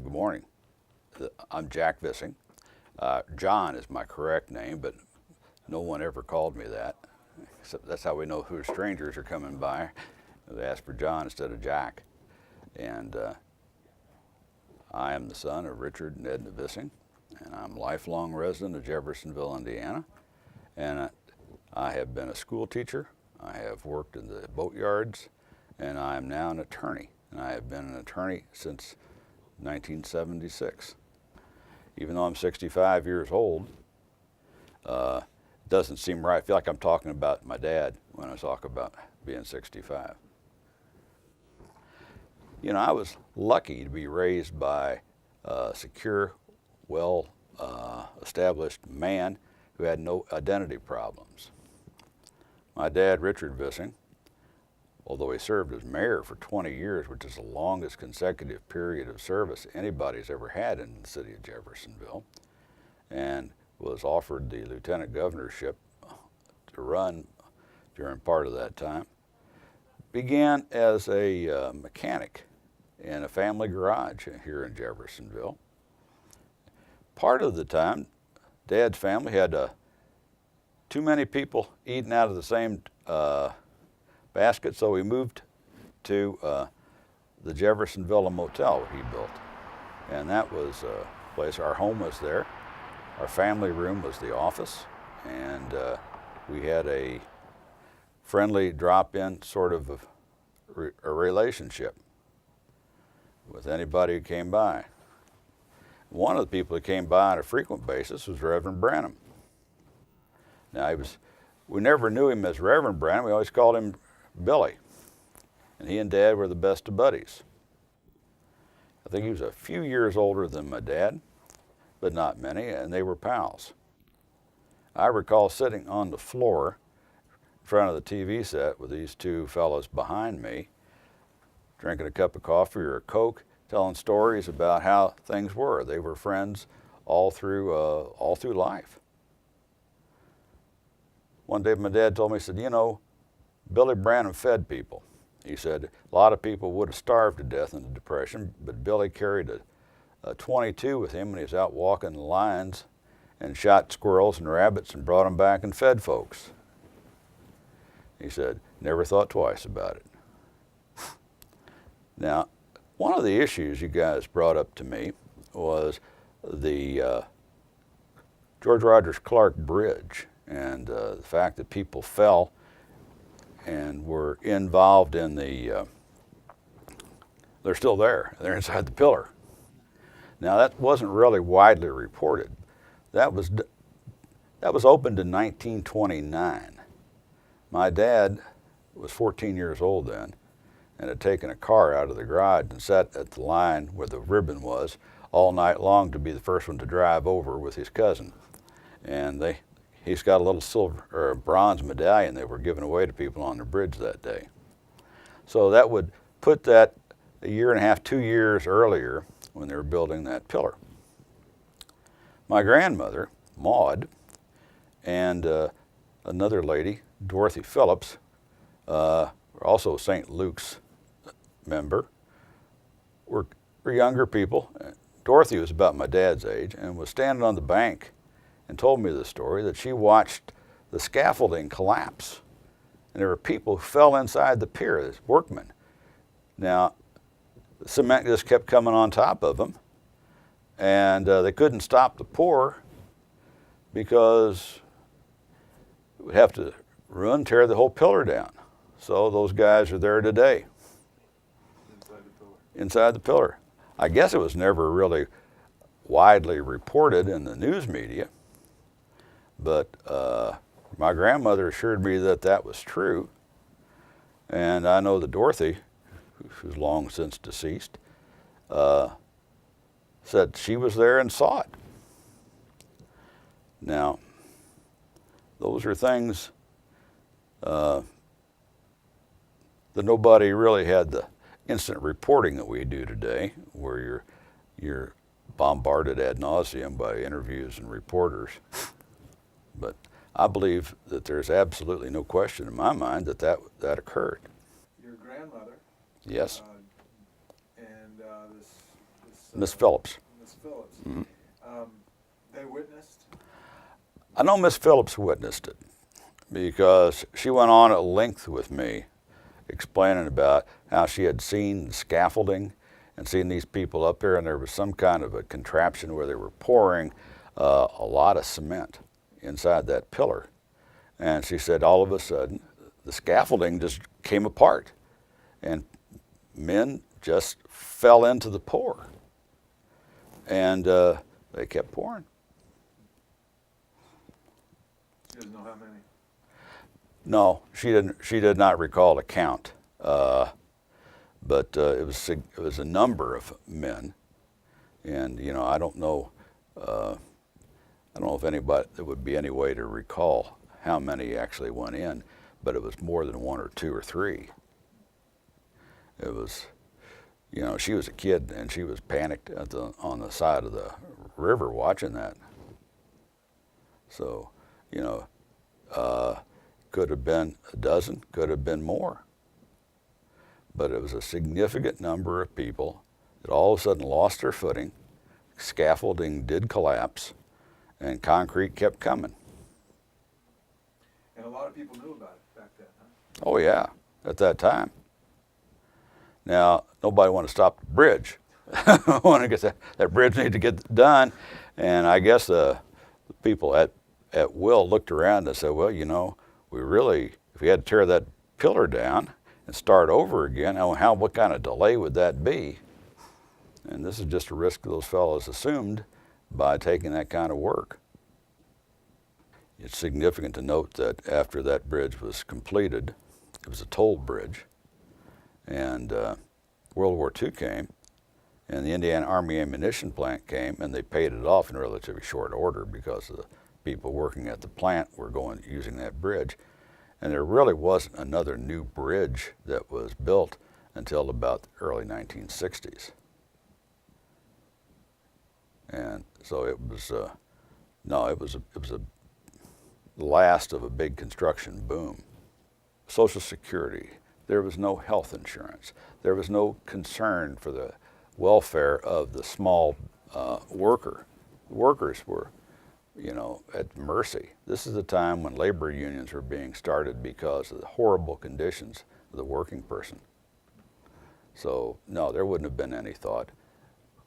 Good morning. I'm Jack Vissing. John is my correct name, but no one ever called me that. Except that's how we know who strangers are coming by. They ask for John instead of Jack. And I am the son of Richard and Edna Vissing, and I'm a lifelong resident of Jeffersonville, Indiana. And I have been a school teacher. I have worked in the boatyards, and I am now an attorney. And I have been an attorney since 1976. Even though I'm 65 years old, it doesn't seem right. I feel like I'm talking about my dad when I talk about being 65. You know, I was lucky to be raised by a secure, well-established man who had no identity problems. My dad, Richard Vissing, although he served as mayor for 20 years, which is the longest consecutive period of service anybody's ever had in the city of Jeffersonville, and was offered the lieutenant governorship to run during part of that time, began as a mechanic in a family garage here in Jeffersonville. Part of the time, Dad's family had too many people eating out of the same basket, so we moved to the Jeffersonville Motel he built. And that was a place, our home was there. Our family room was the office, and we had a friendly drop-in sort of a relationship with anybody who came by. One of the people that came by on a frequent basis was Reverend Branham. Now, we never knew him as Reverend Branham, we always called him Billy. And he and Dad were the best of buddies. I think he was a few years older than my dad, but not many, and they were pals. I recall sitting on the floor in front of the TV set with these two fellows behind me, drinking a cup of coffee or a Coke, telling stories about how things were. They were friends all through life. One day my dad told me, he said, you know, Billy Branham fed people. He said a lot of people would have starved to death in the Depression, but Billy carried a 22 with him when he was out walking the lines and shot squirrels and rabbits and brought them back and fed folks. He said, never thought twice about it. Now, one of the issues you guys brought up to me was the George Rogers Clark Bridge and the fact that people fell and were involved in they're still there, they're inside the pillar. Now that wasn't really widely reported. That was opened in 1929. My dad was 14 years old then and had taken a car out of the garage and sat at the line where the ribbon was all night long to be the first one to drive over with his cousin. And he's got a little silver or bronze medallion they were giving away to people on the bridge that day. So that would put that a year and a half, 2 years earlier when they were building that pillar. My grandmother, Maud, and another lady, Dorothy Phillips, were also St. Luke's member, were younger people. Dorothy was about my dad's age and was standing on the bank and told me the story that she watched the scaffolding collapse. And there were people who fell inside the pier, workmen. Now, the cement just kept coming on top of them, and they couldn't stop the pour because it would have to tear the whole pillar down. So those guys are there today. Inside the pillar. Inside the pillar. I guess it was never really widely reported in the news media. But my grandmother assured me that that was true. And I know that Dorothy, who's long since deceased, said she was there and saw it. Now, those are things that nobody really had the instant reporting that we do today, where you're bombarded ad nauseum by interviews and reporters. But I believe that there's absolutely no question in my mind that occurred. Your grandmother. Yes. And this Miss Phillips. Miss Phillips. Mhm. They witnessed. I know Miss Phillips witnessed it because she went on at length with me explaining about how she had seen the scaffolding and seen these people up there, and there was some kind of a contraption where they were pouring a lot of cement inside that pillar. And she said all of a sudden the scaffolding just came apart and men just fell into the pour. And they kept pouring. She doesn't know how many. No, she didn't. She did not recall a count, but it was a number of men, and I don't know. I don't know if anybody there would be any way to recall how many actually went in, but it was more than one or two or three. It was, she was a kid and she was panicked on the side of the river watching that. So, could have been a dozen, could have been more. But it was a significant number of people that all of a sudden lost their footing, scaffolding did collapse, and concrete kept coming. And a lot of people knew about it back then, huh? Oh yeah, at that time. Now, nobody wanted to stop the bridge. Want to get that bridge needed to get done, and I guess the people at Will looked around and said, well, we really, if we had to tear that pillar down and start over again, what kind of delay would that be? And this is just a risk those fellows assumed by taking that kind of work. It's significant to note that after that bridge was completed, it was a toll bridge, and World War II came, and the Indiana Army ammunition plant came, and they paid it off in relatively short order because the people working at the plant were using that bridge. And there really wasn't another new bridge that was built until about the early 1960s. And so it was, it was the last of a big construction boom. Social Security, there was no health insurance. There was no concern for the welfare of the small worker. Workers were, at mercy. This is the time when labor unions were being started because of the horrible conditions of the working person. So, no, there wouldn't have been any thought.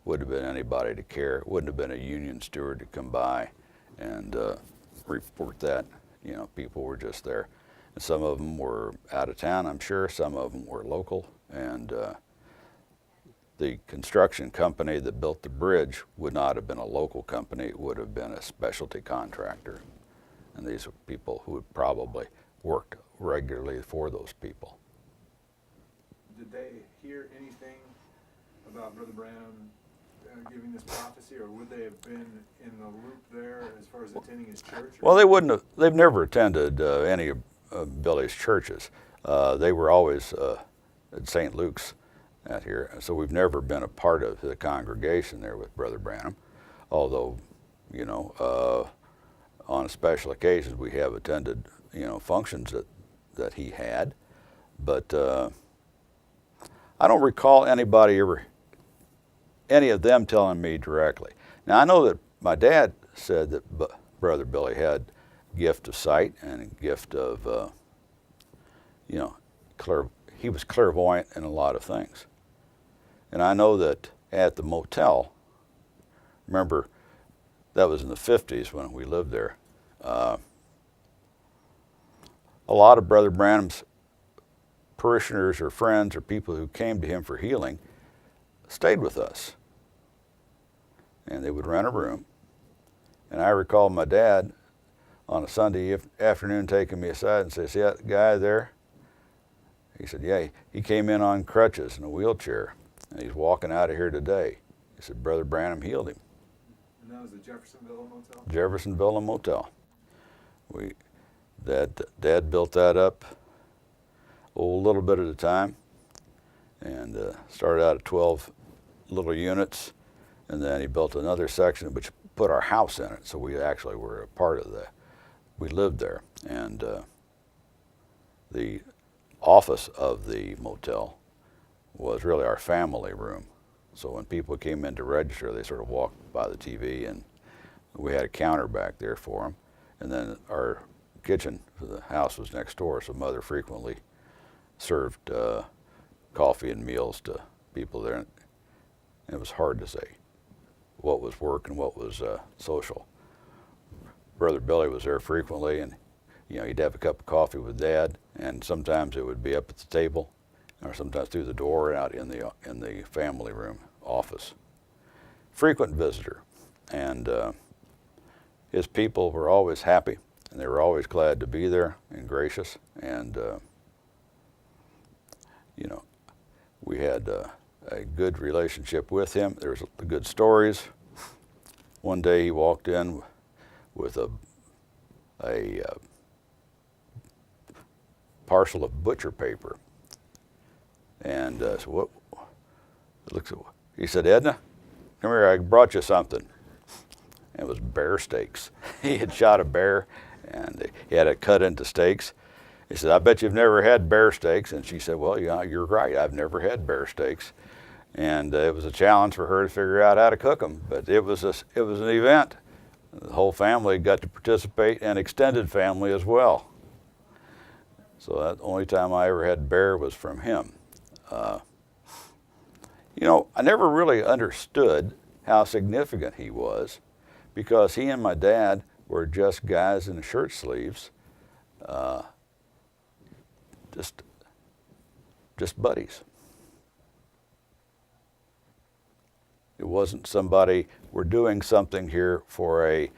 Wouldn't have been anybody to care. Wouldn't have been a union steward to come by and report that. People were just there. And some of them were out of town, I'm sure. Some of them were local. And the construction company that built the bridge would not have been a local company. It would have been a specialty contractor. And these were people who had probably worked regularly for those people. Did they hear anything about Brother Branham giving this prophecy, or would they have been in the loop there as far as attending his church? Well, they wouldn't have. They've never attended any of Billy's churches. They were always at St. Luke's out here, so we've never been a part of the congregation there with Brother Branham. Although, on special occasions we have attended, functions that he had, but I don't recall any of them telling me directly. Now, I know that my dad said that Brother Billy had gift of sight and a gift of, he was clairvoyant in a lot of things. And I know that at the motel, remember, that was in the 50s when we lived there, a lot of Brother Branham's parishioners or friends or people who came to him for healing stayed with us. And they would rent a room. And I recall my dad on a Sunday afternoon taking me aside and said, see that guy there? He said, yeah, he came in on crutches in a wheelchair, and he's walking out of here today. He said, Brother Branham healed him. And that was the Jeffersonville Motel? Jeffersonville Motel. Dad built that up a little bit at a time, and started out at 12 little units, and then he built another section which put our house in it, so we actually were a part of we lived there. And the office of the motel was really our family room. So when people came in to register, they sort of walked by the TV, and we had a counter back there for them. And then our kitchen for the house was next door, so Mother frequently served coffee and meals to people there. And it was hard to say what was work and what was social. Brother Billy was there frequently, and he'd have a cup of coffee with Dad, and sometimes it would be up at the table, or sometimes through the door and out in the family room office. Frequent visitor, and his people were always happy, and they were always glad to be there and gracious. And we had a good relationship with him. There was good stories. One day he walked in with a parcel of butcher paper, and so he said, "Edna, come here, I brought you something." And it was bear steaks. He had shot a bear, and he had it cut into steaks. He said, "I bet you've never had bear steaks." And she said, "Well, yeah, you're right, I've never had bear steaks." And it was a challenge for her to figure out how to cook them, but it was an event. The whole family got to participate, and extended family as well. So the only time I ever had bear was from him. I never really understood how significant he was, because he and my dad were just guys in shirt sleeves, just buddies. It wasn't somebody, we're doing something here for a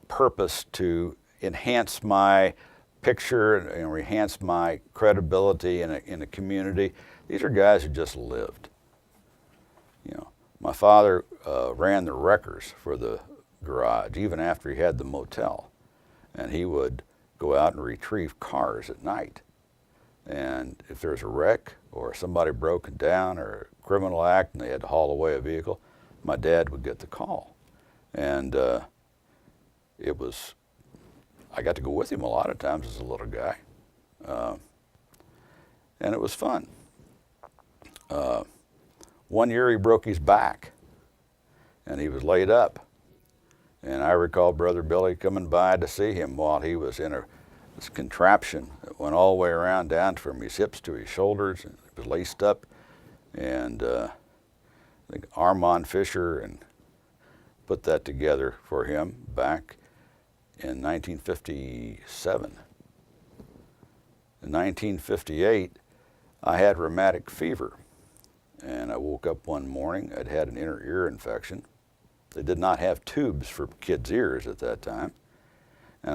purpose to enhance my picture and enhance my credibility in a community. These are guys who just lived. My father ran the wreckers for the garage, even after he had the motel. And he would go out and retrieve cars at night. And if there's a wreck or somebody broken down or a criminal act and they had to haul away a vehicle, my dad would get the call. And I got to go with him a lot of times as a little guy. And it was fun. One year he broke his back, and he was laid up. And I recall Brother Billy coming by to see him while he was in this contraption that went all the way around down from his hips to his shoulders, and it was laced up. And I think Armand Fisher and put that together for him back in 1957. In 1958, I had rheumatic fever, and I woke up one morning. I'd had an inner ear infection. They did not have tubes for kids' ears at that time. And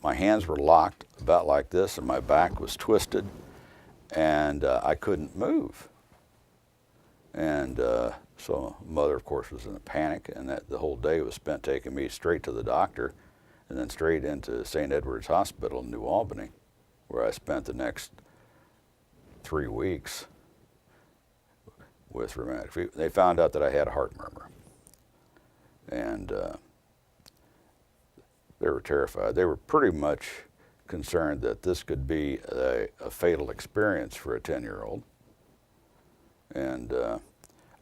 my hands were locked about like this, and my back was twisted, and I couldn't move. And so Mother, of course, was in a panic, and the whole day was spent taking me straight to the doctor, and then straight into St. Edward's Hospital in New Albany, where I spent the next 3 weeks with rheumatic fever. They found out that I had a heart murmur. And they were terrified. They were pretty much concerned that this could be a fatal experience for a 10-year-old. And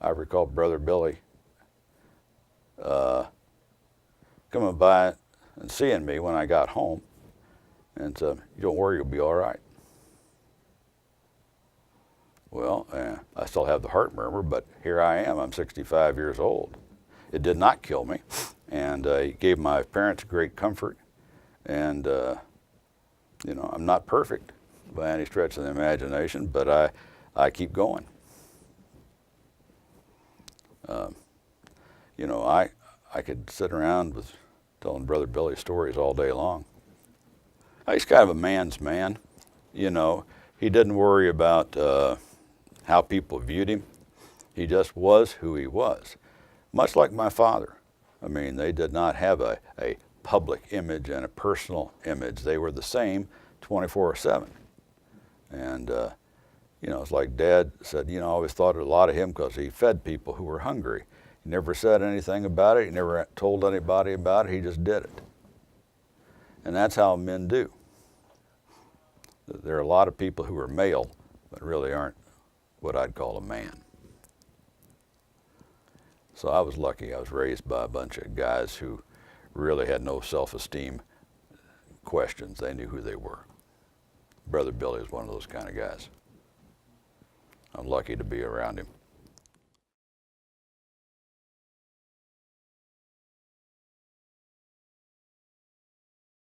I recall Brother Billy coming by and seeing me when I got home and said, "Don't worry, you'll be all right." Well, I still have the heart murmur, but here I am. I'm 65 years old. It did not kill me, and it gave my parents great comfort. And I'm not perfect by any stretch of the imagination, but I keep going. I could sit around with telling Brother Billy stories all day long. He's kind of a man's man. He didn't worry about how people viewed him. He just was who he was. Much like my father. I mean, they did not have a public image and a personal image. They were the same 24/7. And, it's like Dad said, I always thought a lot of him because he fed people who were hungry. He never said anything about it. He never told anybody about it. He just did it. And that's how men do. There are a lot of people who are male, but really aren't what I'd call a man. So I was lucky. I was raised by a bunch of guys who really had no self-esteem questions. They knew who they were. Brother Billy was one of those kind of guys. I'm lucky to be around him.